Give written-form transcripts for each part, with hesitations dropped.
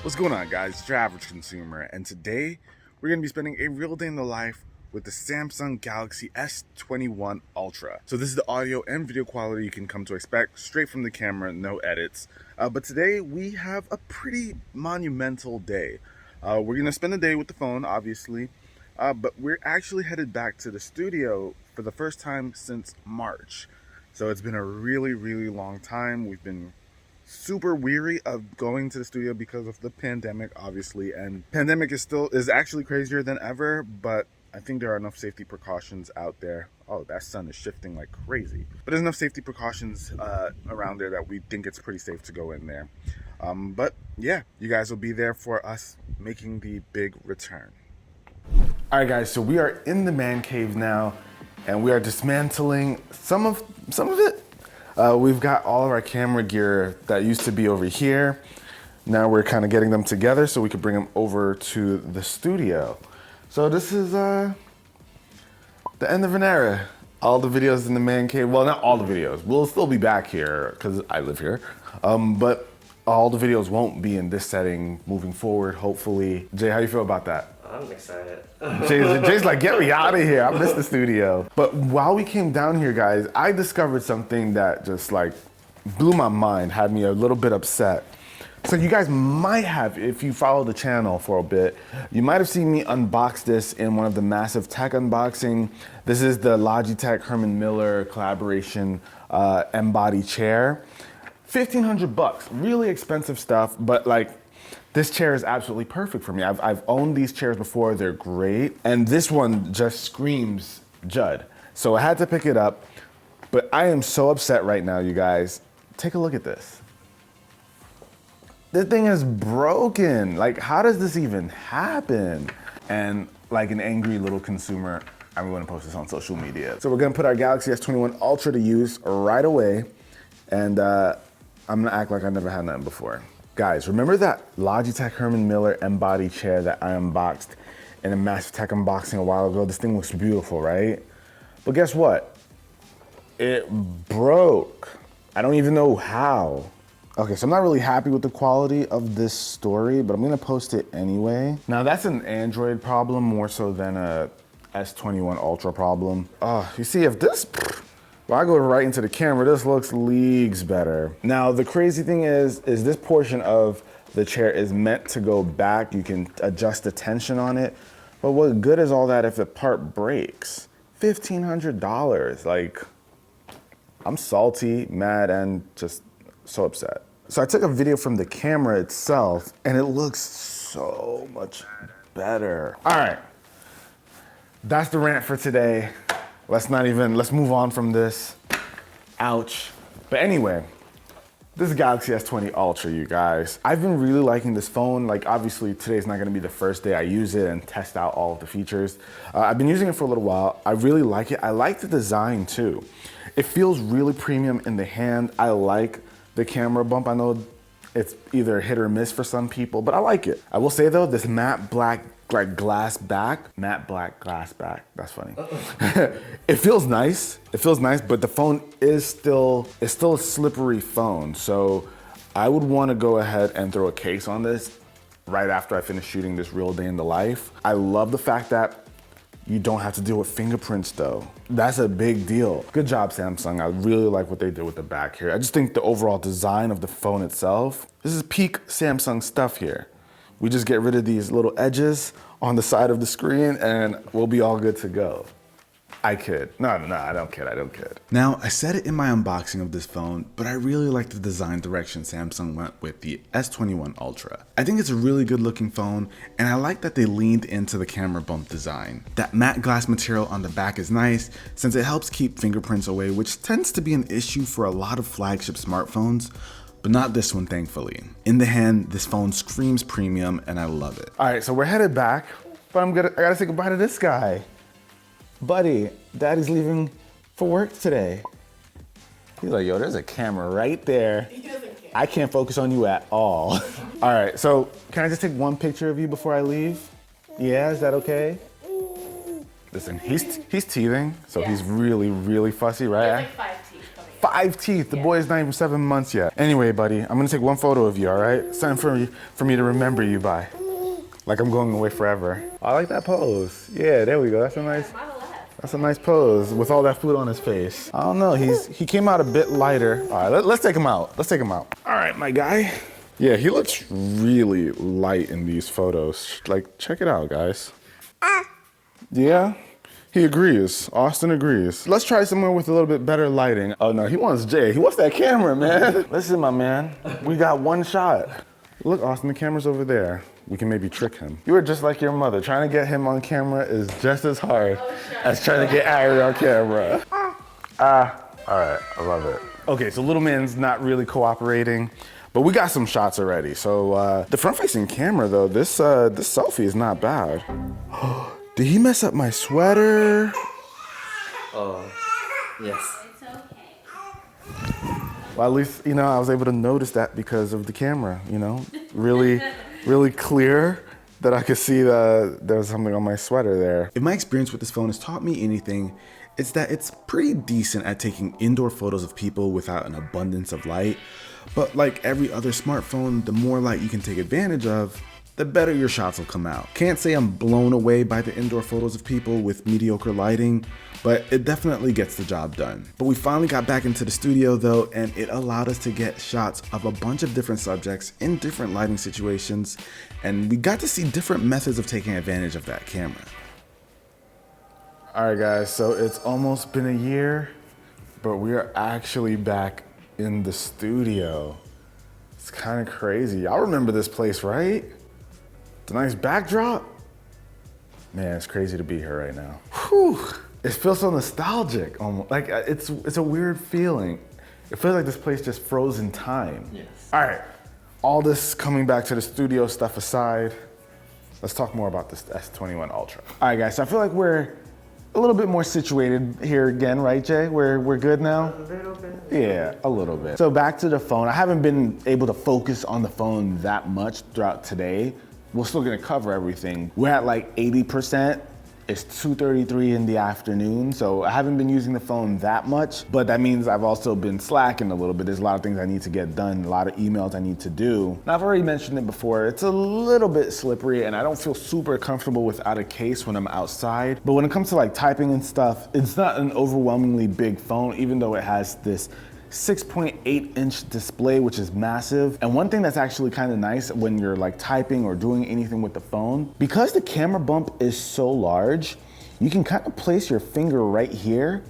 What's going on, guys? It's UrAvgConsumer, and today we're going to be spending a real day in the life with the Samsung Galaxy S21 Ultra. So this is the audio and video quality you can come to expect straight from the camera, no edits. But today we have a pretty monumental day. We're going to spend the day with the phone, obviously, but we're actually headed back to the studio for the first time since March. So it's been a really, really long time. We've been super weary of going to the studio because of the pandemic, obviously, and pandemic is actually crazier than ever, but I think there are enough safety precautions out there. Oh, that sun is shifting like crazy, but there's enough safety precautions around there that we think it's pretty safe to go in there. But yeah, you guys will be there for us making the big return. All right, guys, so we are in the man cave now, and we are dismantling some of it. We've got all of our camera gear that used to be over here. Now we're kind of getting them together so we could bring them over to the studio. So this is the end of an era. All the videos in the man cave, well, not all the videos. We'll still be back here because I live here. But all the videos won't be in this setting moving forward, hopefully. Jay, how you feel about that? I'm excited. Jay's like, get me out of here. I miss the studio. But while we came down here, guys, I discovered something that just like blew my mind, had me a little bit upset. So you guys might have, if you follow the channel for a bit, you might have seen me unbox this in one of the massive tech unboxing. This is the Logitech Herman Miller collaboration M-body chair. 1,500 bucks, really expensive stuff, but like, this chair is absolutely perfect for me. I've owned these chairs before, they're great. And this one just screams Judd. So I had to pick it up, but I am so upset right now, you guys. Take a look at this. This thing is broken. Like, how does this even happen? And like an angry little consumer, I'm gonna post this on social media. So we're gonna put our Galaxy S21 Ultra to use right away. And I'm gonna act like I never had nothing before. Guys, remember that Logitech Herman Miller M-body chair that I unboxed in a massive tech unboxing a while ago? This thing looks beautiful, right? But guess what? It broke. I don't even know how. Okay, so I'm not really happy with the quality of this story, but I'm gonna post it anyway. Now that's an Android problem more so than a S21 Ultra problem. You see, if this, well, I go right into the camera, this looks leagues better. Now, the crazy thing is this portion of the chair is meant to go back. You can adjust the tension on it. But what good is all that if the part breaks? $1,500, like, I'm salty, mad, and just so upset. So I took a video from the camera itself, and it looks so much better. All right, that's the rant for today. Let's move on from this. Ouch. But anyway, this is Galaxy S20 Ultra, you guys. I've been really liking this phone. Like, obviously, today's not gonna be the first day I use it and test out all of the features. I've been using it for a little while. I really like it. I like the design too. It feels really premium in the hand. I like the camera bump. I know it's either hit or miss for some people, but I like it. I will say though, this matte black glass back, matte black glass back, that's funny. It feels nice, but the phone is still a slippery phone. So I would wanna go ahead and throw a case on this right after I finish shooting this real day in the life. I love the fact that you don't have to deal with fingerprints though. That's a big deal. Good job, Samsung. I really like what they did with the back here. I just think the overall design of the phone itself, this is peak Samsung stuff here. We just get rid of these little edges on the side of the screen and we'll be all good to go. I kid. No, I don't kid. Now, I said it in my unboxing of this phone, but I really like the design direction Samsung went with the S21 Ultra. I think it's a really good looking phone, and I like that they leaned into the camera bump design. That matte glass material on the back is nice, since it helps keep fingerprints away, which tends to be an issue for a lot of flagship smartphones, but not this one, thankfully. In the hand, this phone screams premium, and I love it. All right, so we're headed back, but I gotta say goodbye to this guy. Buddy, Daddy's leaving for work today. He's like, yo, there's a camera right there. He doesn't care. I can't focus on you at all. All right, so can I just take one picture of you before I leave? Yeah, is that okay? Listen, he's teething, so Yeah. he's really, really fussy, right? He has like 5 teeth coming 5 teeth. The boy's not even 7 months yet. Anyway, buddy, I'm gonna take one photo of you, all right? Something for me to remember you by. Like I'm going away forever. I like that pose. Yeah, there we go. That's a nice pose with all that food on his face. I don't know, he came out a bit lighter. All right, let's take him out. Let's take him out. All right, my guy. Yeah, he looks really light in these photos. Like, check it out, guys. Yeah, he agrees. Austin agrees. Let's try somewhere with a little bit better lighting. Oh no, he wants Jay. He wants that camera, man. Listen, my man, we got one shot. Look, Austin, the camera's over there. We can maybe trick him. You are just like your mother. Trying to get him on camera is just as hard as trying to get Ari on camera. All right, I love it. Okay, so little man's not really cooperating, but we got some shots already. So the front-facing camera, though, this selfie is not bad. Did he mess up my sweater? Oh, yes. It's okay. Well, at least, you know, I was able to notice that because of the camera, you know? Really clear that I could see that there was something on my sweater there. If my experience with this phone has taught me anything, it's that it's pretty decent at taking indoor photos of people without an abundance of light. But like every other smartphone, the more light you can take advantage of, the better your shots will come out. Can't say I'm blown away by the indoor photos of people with mediocre lighting, but it definitely gets the job done. But we finally got back into the studio though, and it allowed us to get shots of a bunch of different subjects in different lighting situations, and we got to see different methods of taking advantage of that camera. All right guys, so it's almost been a year, but we are actually back in the studio. It's kind of crazy. Y'all remember this place, right? The nice backdrop. Man, it's crazy to be here right now. Whew. It feels so nostalgic, almost. Like it's a weird feeling. It feels like this place just froze in time. Yes. All right, all this coming back to the studio stuff aside, let's talk more about this S21 Ultra. All right guys, so I feel like we're a little bit more situated here again, right Jay? We're good now? A little bit. Yeah, a little bit. So back to the phone. I haven't been able to focus on the phone that much throughout today. We're still gonna cover everything. We're at like 80%. It's 2:33 in the afternoon, so I haven't been using the phone that much, but that means I've also been slacking a little bit. There's a lot of things I need to get done, a lot of emails I need to do. And I've already mentioned it before, it's a little bit slippery and I don't feel super comfortable without a case when I'm outside. But when it comes to like typing and stuff, it's not an overwhelmingly big phone, even though it has this 6.8-inch display, which is massive. And one thing that's actually kind of nice when you're like typing or doing anything with the phone, because the camera bump is so large, you can kind of place your finger right here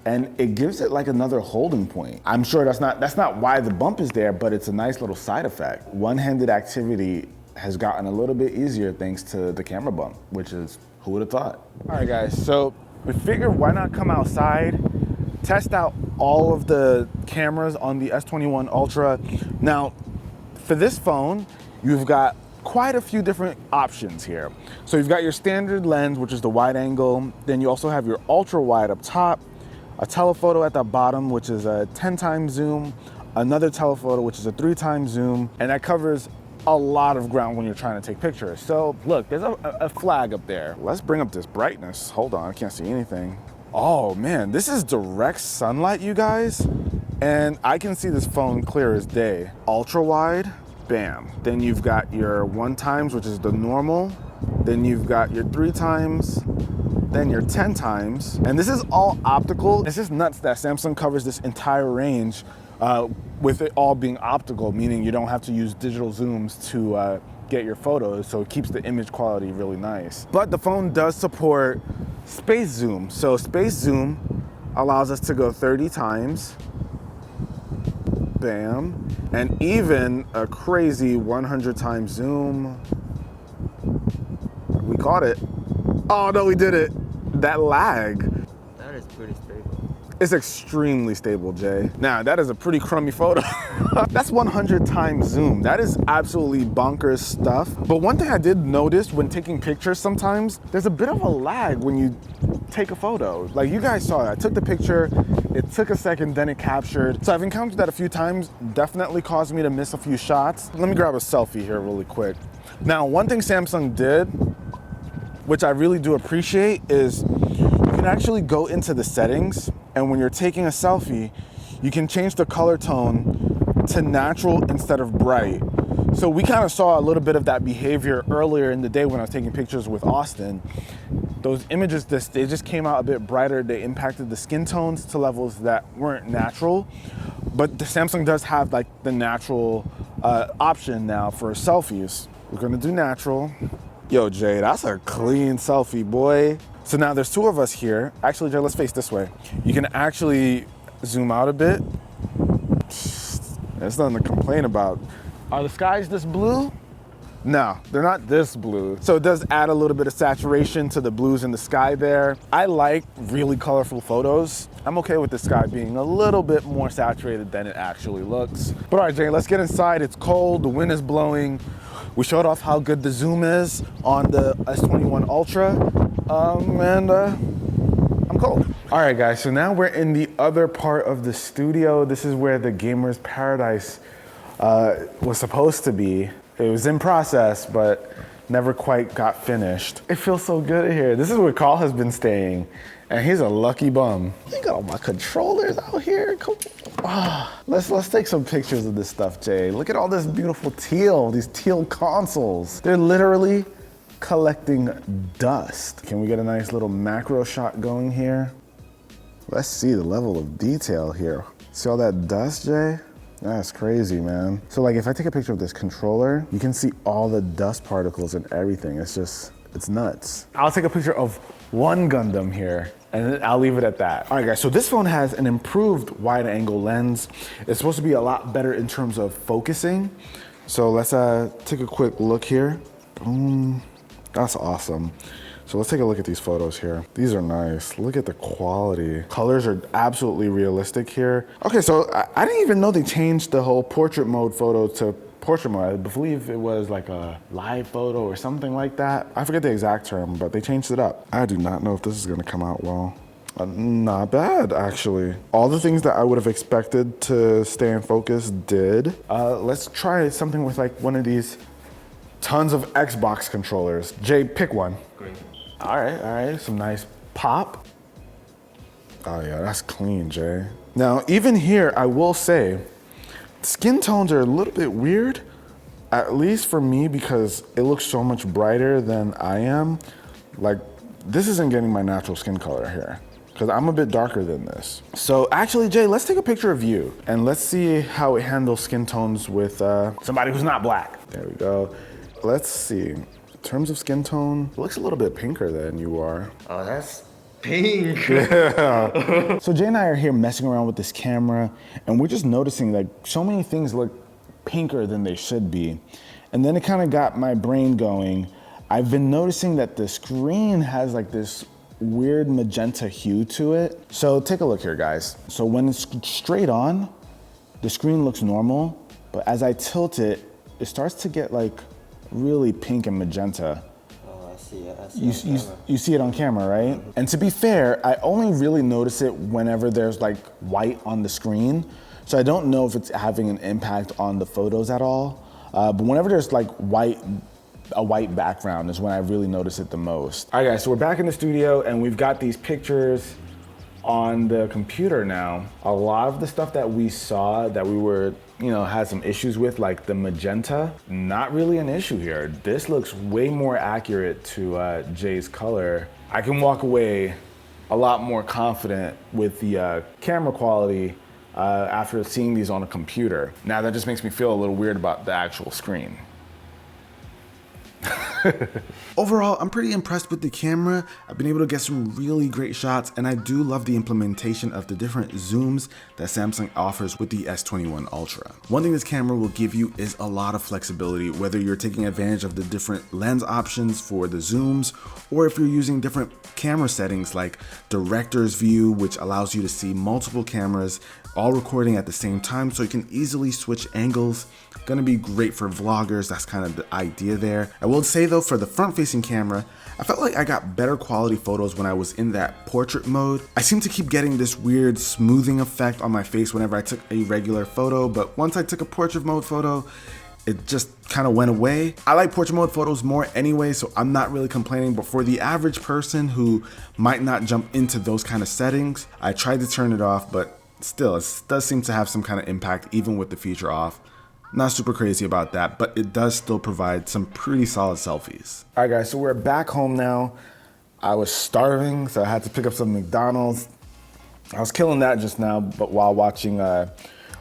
and it gives it like another holding point. I'm sure that's not why the bump is there, but it's a nice little side effect. One-handed activity has gotten a little bit easier thanks to the camera bump, which is, who would have thought? All right guys, so we figured why not come outside, test out all of the cameras on the S21 Ultra. Now, for this phone, you've got quite a few different options here. So you've got your standard lens, which is the wide angle. Then you also have your ultra wide up top, a telephoto at the bottom, which is a 10x zoom, another telephoto, which is a 3x zoom, and that covers a lot of ground when you're trying to take pictures. So look, there's a flag up there. Let's bring up this brightness. Hold on, I can't see anything. Oh man, this is direct sunlight, you guys. And I can see this phone clear as day. Ultra wide, bam. Then you've got your 1x, which is the normal. Then you've got your 3x, then your 10x. And this is all optical. It's just nuts that Samsung covers this entire range with it all being optical, meaning you don't have to use digital zooms to get your photos, so it keeps the image quality really nice. But the phone does support space zoom. So space zoom allows us to go 30 times, bam, and even a crazy 100 times zoom. We caught it. Oh no, we did it. That lag. That is pretty stable. It's extremely stable, Jay. Now, that is a pretty crummy photo. That's 100 times zoom. That is absolutely bonkers stuff. But one thing I did notice when taking pictures sometimes, there's a bit of a lag when you take a photo. Like you guys saw it. I took the picture, it took a second, then it captured. So I've encountered that a few times, definitely caused me to miss a few shots. Let me grab a selfie here really quick. Now, one thing Samsung did, which I really do appreciate, is you can actually go into the settings, and when you're taking a selfie, you can change the color tone to natural instead of bright. So we kind of saw a little bit of that behavior earlier in the day when I was taking pictures with Austin. Those images, they just came out a bit brighter. They impacted the skin tones to levels that weren't natural. But the Samsung does have like the natural option now for selfies. We're gonna do natural. Yo, Jay, that's a clean selfie, boy. So now there's two of us here. Actually, Jay, let's face this way. You can actually zoom out a bit. There's nothing to complain about. Are the skies this blue? No, they're not this blue. So it does add a little bit of saturation to the blues in the sky there. I like really colorful photos. I'm okay with the sky being a little bit more saturated than it actually looks. But all right, Jay, let's get inside. It's cold, the wind is blowing. We showed off how good the zoom is on the S21 Ultra, and I'm cold. All right, guys, so now we're in the other part of the studio. This is where the gamer's paradise was supposed to be. It was in process, but never quite got finished. It feels so good in here. This is where Carl has been staying, and he's a lucky bum. Look at all my controllers out here. Come on. Let's take some pictures of this stuff, Jay. Look at all this beautiful teal, these teal consoles. They're literally collecting dust. Can we get a nice little macro shot going here? Let's see the level of detail here. See all that dust, Jay? That's crazy, man. So like if I take a picture of this controller, you can see all the dust particles and everything. It's nuts. I'll take a picture of one Gundam here and then I'll leave it at that. All right, guys, so this phone has an improved wide angle lens. It's supposed to be a lot better in terms of focusing. So let's take a quick look here. That's awesome. So let's take a look at these photos here. These are nice. Look at the quality. Colors are absolutely realistic here. Okay, so I didn't even know they changed the whole portrait mode photo to portrait mode. I believe it was like a live photo or something like that. I forget the exact term, but they changed it up. I do not know if this is gonna come out well. Not bad, actually. All the things that I would have expected to stay in focus did. Let's try something with like one of these tons of Xbox controllers. Jay, pick one. Green. All right, some nice pop. Oh yeah, that's clean, Jay. Now, even here, I will say, skin tones are a little bit weird, at least for me, because it looks so much brighter than I am. Like, this isn't getting my natural skin color here, because I'm a bit darker than this. So actually, Jay, let's take a picture of you, and let's see how it handles skin tones with somebody who's not black. There we go. Let's see. In terms of skin tone, it looks a little bit pinker than you are. Oh, that's pink. Yeah. So Jay and I are here messing around with this camera, and we're just noticing like so many things look pinker than they should be. And then it kind of got my brain going. I've been noticing that the screen has like this weird magenta hue to it. So take a look here, guys. So when it's straight on, the screen looks normal, but as I tilt it, it starts to get like really pink and magenta. Oh, I see it. You see it on camera, right? Mm-hmm. And to be fair, I only really notice it whenever there's like white on the screen. So I don't know if it's having an impact on the photos at all. But whenever there's like a white background is when I really notice it the most. All right, guys, so we're back in the studio and we've got these pictures on the computer now. A lot of the stuff that we saw that we were, had some issues with, like the magenta, not really an issue here. This looks way more accurate to Jay's color. I can walk away a lot more confident with the camera quality after seeing these on a computer. Now that just makes me feel a little weird about the actual screen. Overall, I'm pretty impressed with the camera. I've been able to get some really great shots, and I do love the implementation of the different zooms that Samsung offers with the S21 Ultra. One thing this camera will give you is a lot of flexibility, whether you're taking advantage of the different lens options for the zooms, or if you're using different camera settings like director's view, which allows you to see multiple cameras all recording at the same time, so you can easily switch angles. Gonna be great for vloggers. That's kind of the idea there. I will say though, for the front-facing camera, I felt like I got better quality photos when I was in that portrait mode. I seem to keep getting this weird smoothing effect on my face whenever I took a regular photo, but once I took a portrait mode photo, it just kind of went away. I like portrait mode photos more anyway, so I'm not really complaining, but for the average person who might not jump into those kind of settings, I tried to turn it off, but still, it does seem to have some kind of impact even with the feature off. Not super crazy about that, but it does still provide some pretty solid selfies. All right, guys, so we're back home now. I was starving, so I had to pick up some McDonald's. I was killing that just now, but while watching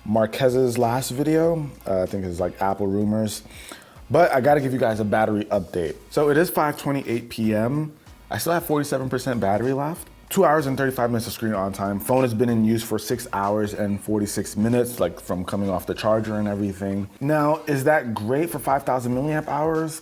Marquez's last video, I think it's like Apple rumors. But I gotta give you guys a battery update. So it is 5:28 p.m. I still have 47% battery left. 2 hours and 35 minutes of screen on time. Phone has been in use for 6 hours and 46 minutes, like from coming off the charger and everything. Now, is that great for 5,000 milliamp hours?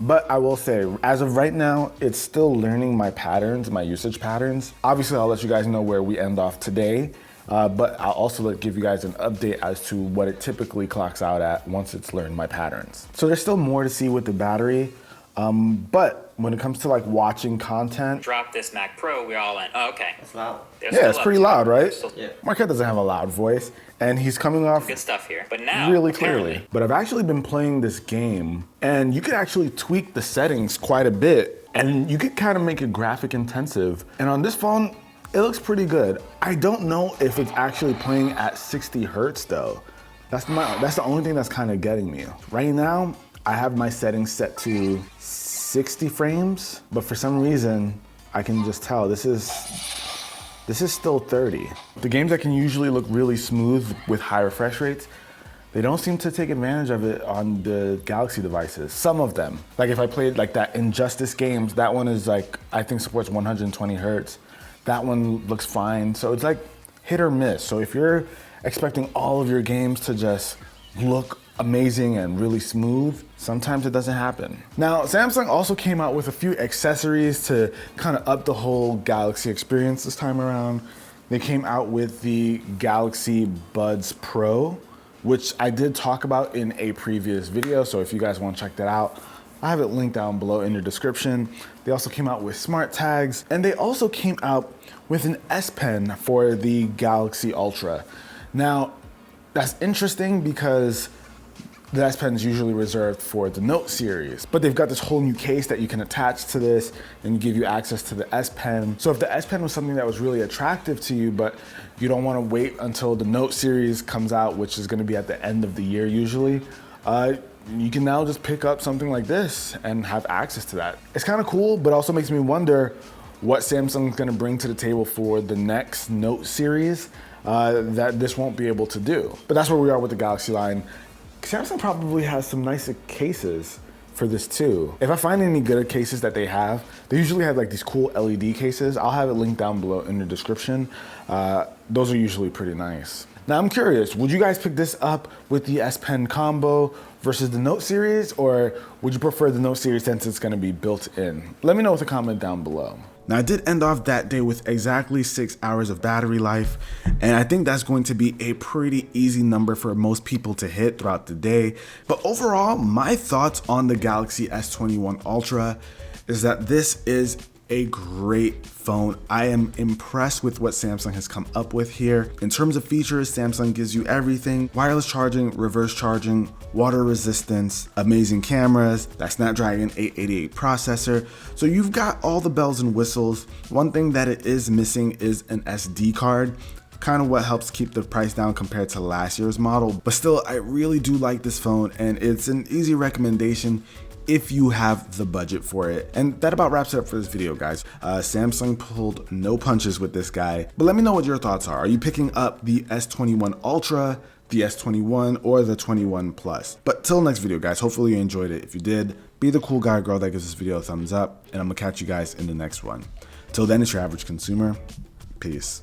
But I will say, as of right now, it's still learning my patterns, my usage patterns. Obviously, I'll let you guys know where we end off today, but I'll also give you guys an update as to what it typically clocks out at once it's learned my patterns. So there's still more to see with the battery. But when it comes to like watching content, Drop this Mac Pro, we all went, oh, okay. It's loud. yeah, it's pretty loud, right? Yeah. Marquez doesn't have a loud voice, and he's coming off Good stuff here. But now, really apparently, clearly. But I've actually been playing this game, and you could actually tweak the settings quite a bit, and you could kind of make it graphic intensive. And on this phone, it looks pretty good. I don't know if it's actually playing at 60 hertz though. That's the only thing that's kind of getting me. Right now, I have my settings set to 60 frames, but for some reason, I can just tell this is still 30. The games that can usually look really smooth with high refresh rates, they don't seem to take advantage of it on the Galaxy devices. Some of them. Like if I played like that Injustice games, that one is like, I think supports 120 hertz. That one looks fine. So it's like hit or miss. So if you're expecting all of your games to just look amazing and really smooth, sometimes it doesn't happen. Now, Samsung also came out with a few accessories to kind of up the whole Galaxy experience this time around. They came out with the Galaxy Buds Pro, which I did talk about in a previous video, so if you guys want to check that out, I have it linked down below in the description. They also came out with smart tags, and they also came out with an S Pen for the Galaxy Ultra. Now, that's interesting because the S Pen is usually reserved for the Note series, but they've got this whole new case that you can attach to this and give you access to the S Pen. So if the S Pen was something that was really attractive to you, but you don't want to wait until the Note series comes out, which is going to be at the end of the year usually, you can now just pick up something like this and have access to that. It's kind of cool, but also makes me wonder what Samsung's going to bring to the table for the next Note series that this won't be able to do. But that's where we are with the Galaxy line. Samsung probably has some nicer cases for this too. If I find any good cases that they usually have like these cool LED cases. I'll have it linked down below in the description. Those are usually pretty nice. Now I'm curious, would you guys pick this up with the S Pen combo versus the Note series, or would you prefer the Note series since it's gonna be built in? Let me know with a comment down below. Now I did end off that day with exactly 6 hours of battery life, and I think that's going to be a pretty easy number for most people to hit throughout the day. But overall, my thoughts on the Galaxy S21 Ultra is that this is a great phone. I am impressed with what Samsung has come up with here. In terms of features, Samsung gives you everything: wireless charging, reverse charging, water resistance, amazing cameras, that Snapdragon 888 processor. So you've got all the bells and whistles. One thing that it is missing is an SD card. Kind of what helps keep the price down compared to last year's model. But still, I really do like this phone, and it's an easy recommendation if you have the budget for it. And that about wraps it up for this video, guys. Samsung pulled no punches with this guy, but let me know what your thoughts are. Are you picking up the S21 Ultra, the S21, or the 21 Plus? But till next video, guys, hopefully you enjoyed it. If you did, be the cool guy or girl that gives this video a thumbs up, and I'm gonna catch you guys in the next one. Till then, it's your average consumer. Peace.